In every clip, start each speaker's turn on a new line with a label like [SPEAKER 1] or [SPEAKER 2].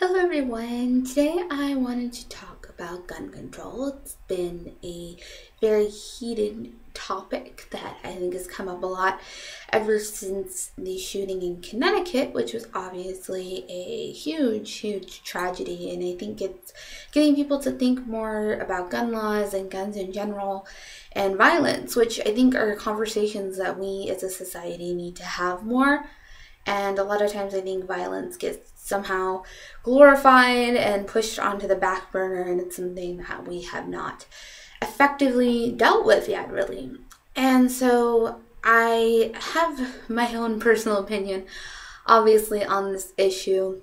[SPEAKER 1] Hello everyone. Today I wanted to talk about gun control. It's been a very heated topic that I think has come up a lot ever since the shooting in Connecticut, which was obviously a huge tragedy. And I think it's getting people to think more about gun laws and guns in general and violence, which I think are conversations that we as a society need to have more. And a lot of times I think violence gets somehow glorified and pushed onto the back burner, and it's something that we have not effectively dealt with yet, really. And so I have my own personal opinion, obviously, on this issue.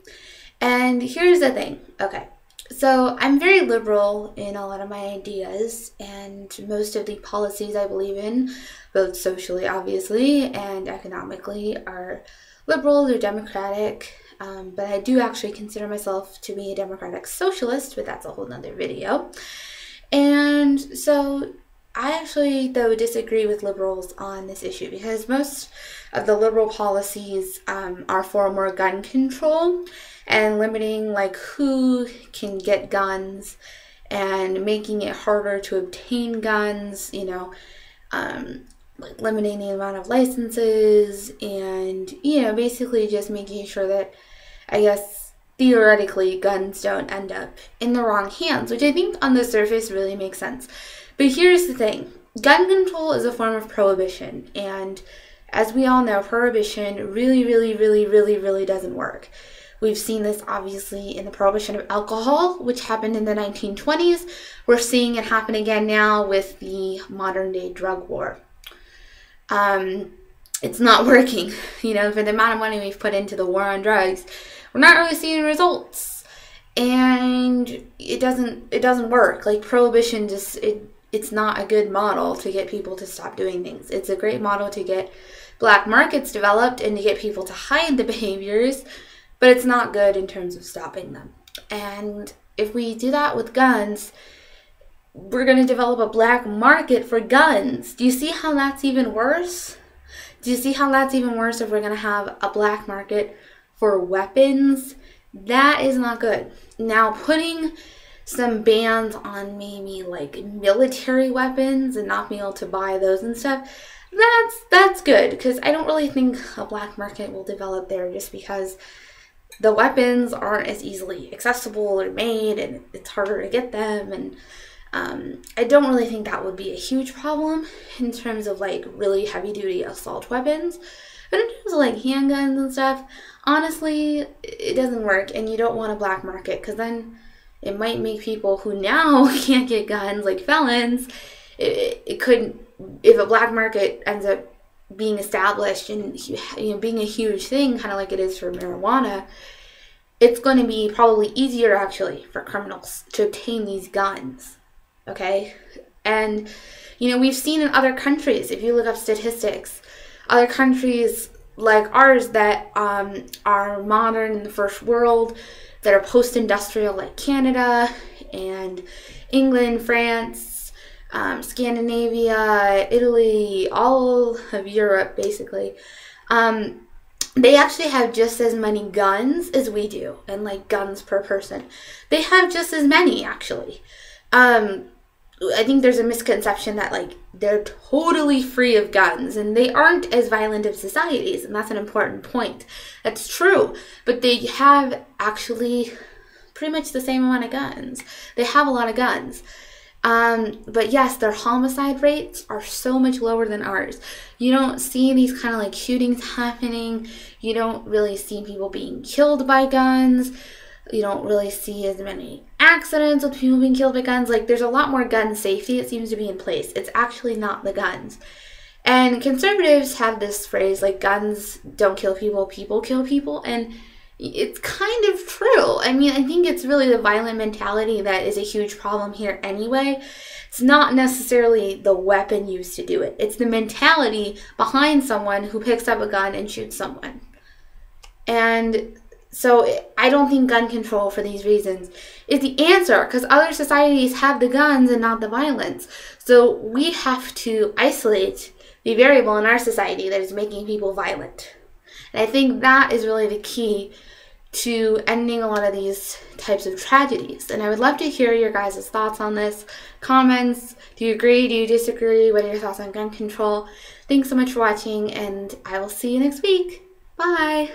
[SPEAKER 1] And here's the thing. Okay. So I'm very liberal in a lot of my ideas, and most of the policies I believe in, both socially, obviously, and economically, are liberal or democratic, but I do actually consider myself to be a democratic socialist, but that's a whole nother video. And so I actually, though, disagree with liberals on this issue because most of the liberal policies are for more gun control and limiting like who can get guns and making it harder to obtain guns, like limiting the amount of licenses and, basically just making sure that, I guess, theoretically, guns don't end up in the wrong hands, which I think on the surface really makes sense. But here's the thing. Gun control is a form of prohibition, and as we all know, prohibition really doesn't work. We've seen this obviously in the prohibition of alcohol, which happened in the 1920s. We're seeing it happen again now with the modern day drug war. It's not working, for the amount of money we've put into the war on drugs, we're not really seeing results, and it doesn't work. Like prohibition it's not a good model to get people to stop doing things. It's a great model to get black markets developed and to get people to hide the behaviors, but it's not good in terms of stopping them. And if we do that with guns, we're going to develop a black market for guns. Do you see how that's even worse? Do you see how that's even worse if we're going to have a black market for weapons? That is not good. Now, putting some bans on maybe like military weapons and not being able to buy those and stuff, that's good, because I don't really think a black market will develop there just because the weapons aren't as easily accessible or made and it's harder to get them, and I don't really think that would be a huge problem in terms of like really heavy duty assault weapons. But in terms of like handguns and stuff, honestly, it doesn't work, and you don't want a black market because then it might make people who now can't get guns, like felons, it could, if a black market ends up being established and being a huge thing, kind of like it is for marijuana, it's going to be probably easier actually for criminals to obtain these guns. Okay, and we've seen in other countries, if you look up statistics, other countries like ours that are modern in the first world, that are post-industrial, like Canada and England, France, Scandinavia, Italy, all of Europe basically, they actually have just as many guns as we do, and like guns per person. They have just as many actually. I think there's a misconception that like they're totally free of guns and they aren't as violent of societies, and that's an important point. That's true, but they have actually pretty much the same amount of guns. They have a lot of guns. But yes, their homicide rates are so much lower than ours. You don't see these kind of like shootings happening. You don't really see people being killed by guns. You don't really see as many accidents with people being killed by guns. Like, there's a lot more gun safety that seems to be in place. It's actually not the guns. And conservatives have this phrase, like, guns don't kill people, people kill people. And it's kind of true. I mean, I think it's really the violent mentality that is a huge problem here anyway. It's not necessarily the weapon used to do it. It's the mentality behind someone who picks up a gun and shoots someone. And so I don't think gun control for these reasons is the answer, because other societies have the guns and not the violence. So we have to isolate the variable in our society that is making people violent. And I think that is really the key to ending a lot of these types of tragedies. And I would love to hear your guys' thoughts on this. Comments, do you agree, do you disagree, what are your thoughts on gun control? Thanks so much for watching, and I will see you next week. Bye!